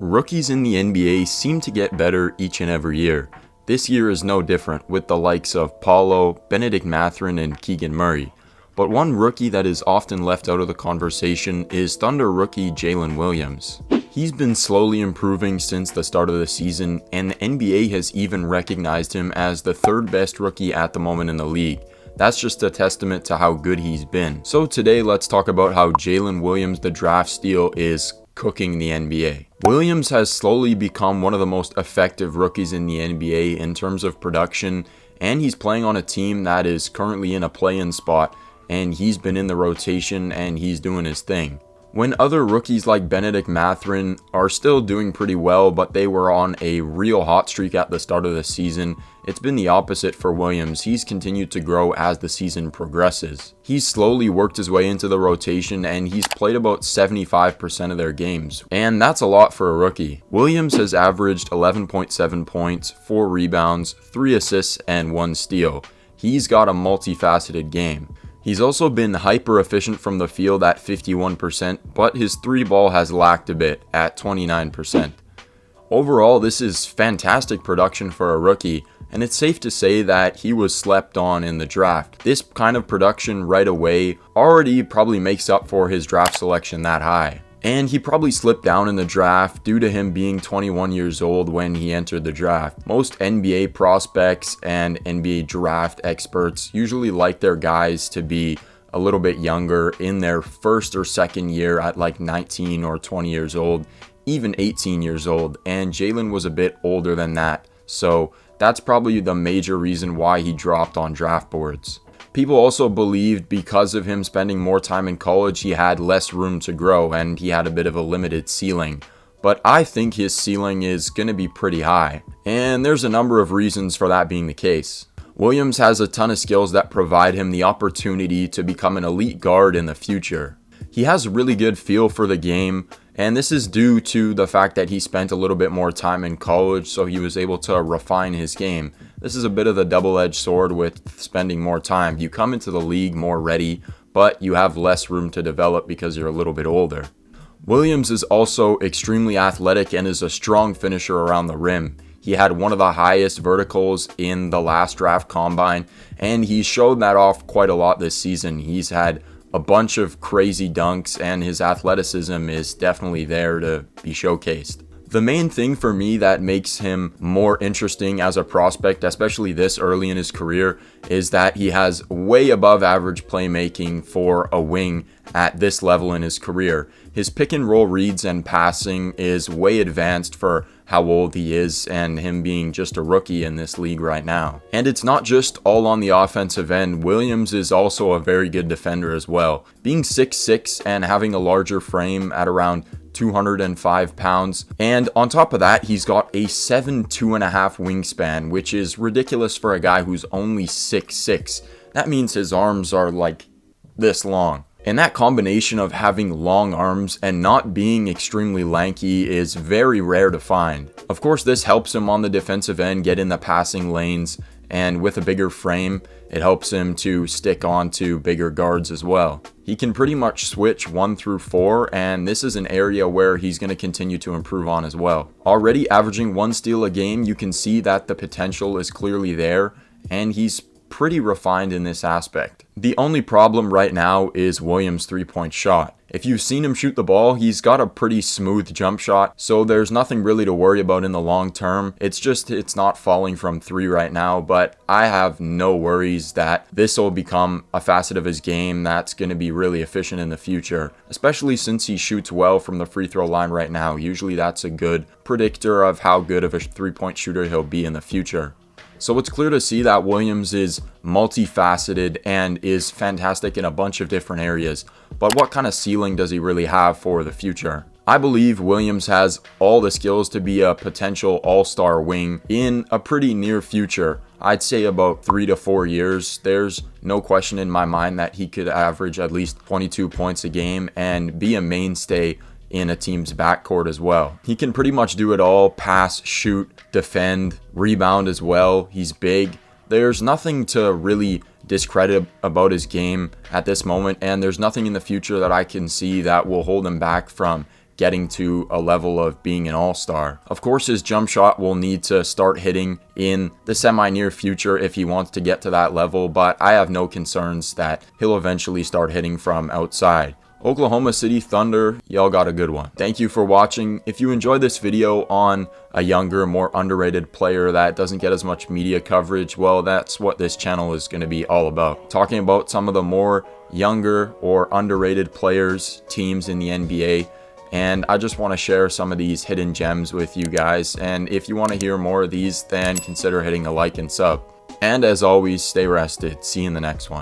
Rookies in the NBA seem to get better each and every year. This year is no different, with the likes of Paulo, Benedict Mathurin, and Keegan Murray. But one rookie that is often left out of the conversation is Thunder rookie Jalen Williams. He's been slowly improving since the start of the season, and the NBA has even recognized him as the third best rookie at the moment in the league. That's just a testament to how good he's been. So today let's talk about how Jalen Williams, the draft steal, is cooking the NBA. Williams has slowly become one of the most effective rookies in the NBA in terms of production, and he's playing on a team that is currently in a play-in spot, and he's been in the rotation and he's doing his thing. When other rookies like Benedict Mathurin are still doing pretty well, but they were on a real hot streak at the start of the season, it's been the opposite for Williams. He's continued to grow as the season progresses. He's slowly worked his way into the rotation and he's played about 75% of their games, and that's a lot for a rookie. Williams has averaged 11.7 points, 4 rebounds, 3 assists, and 1 steal. He's got a multifaceted game. He's also been hyper efficient from the field at 51%, but his 3-ball has lacked a bit at 29%. Overall, this is fantastic production for a rookie, and it's safe to say that he was slept on in the draft. This kind of production right away already probably makes up for his draft selection that high. And he probably slipped down in the draft due to him being 21 years old when he entered the draft. Most NBA prospects and NBA draft experts usually like their guys to be a little bit younger, in their first or second year at like 19 or 20 years old, even 18 years old, and Jalen was a bit older than that. So that's probably the major reason why he dropped on draft boards. People also believed because of him spending more time in college, he had less room to grow and he had a bit of a limited ceiling. But I think his ceiling is going to be pretty high, and there's a number of reasons for that being the case. Williams has a ton of skills that provide him the opportunity to become an elite guard in the future. He has a really good feel for the game, and this is due to the fact that he spent a little bit more time in college, so he was able to refine his game. This is a bit of a double-edged sword with spending more time. You come into the league more ready, but you have less room to develop because you're a little bit older. Williams is also extremely athletic and is a strong finisher around the rim. He had one of the highest verticals in the last draft combine, and he showed that off quite a lot this season. He's had a bunch of crazy dunks, and his athleticism is definitely there to be showcased. The main thing for me that makes him more interesting as a prospect, especially this early in his career, is that he has way above average playmaking for a wing at this level in his career. His pick and roll reads and passing is way advanced for how old he is and him being just a rookie in this league right now. And it's not just all on the offensive end. Williams is also a very good defender as well. Being 6'6" and having a larger frame at around 205 pounds, and on top of that, he's got a 7'2.5" wingspan, which is ridiculous for a guy who's only 6'6". That means his arms are like this long. And that combination of having long arms and not being extremely lanky is very rare to find. Of course, this helps him on the defensive end get in the passing lanes, and with a bigger frame, it helps him to stick on to bigger guards as well. He can pretty much switch 1 through 4, and this is an area where he's going to continue to improve on as well. Already averaging 1 steal a game, you can see that the potential is clearly there, and he's pretty refined in this aspect. The only problem right now is Williams' 3-point shot. If you've seen him shoot the ball, he's got a pretty smooth jump shot, so there's nothing really to worry about in the long term. It's not falling from 3 right now, but I have no worries that this will become a facet of his game that's going to be really efficient in the future, especially since he shoots well from the free throw line right now. Usually that's a good predictor of how good of a 3-point shooter he'll be in the future. So it's clear to see that Williams is multifaceted and is fantastic in a bunch of different areas. But what kind of ceiling does he really have for the future? I believe Williams has all the skills to be a potential all-star wing in a pretty near future. I'd say about 3 to 4 years. There's no question in my mind that he could average at least 22 points a game and be a mainstay in a team's backcourt as well. He can pretty much do it all: pass, shoot, defend, rebound as well. He's big. There's nothing to really discredit about his game at this moment, and there's nothing in the future that I can see that will hold him back from getting to a level of being an all-star. Of course, his jump shot will need to start hitting in the semi-near future if he wants to get to that level, but I have no concerns that he'll eventually start hitting from outside. Oklahoma City Thunder, y'all got a good one. Thank you for watching. If you enjoyed this video on a younger, more underrated player that doesn't get as much media coverage, well, that's what this channel is going to be all about. Talking about some of the more younger or underrated players, teams in the NBA, and I just want to share some of these hidden gems with you guys. And if you want to hear more of these, then consider hitting a like and sub. And as always, stay rested. See you in the next one.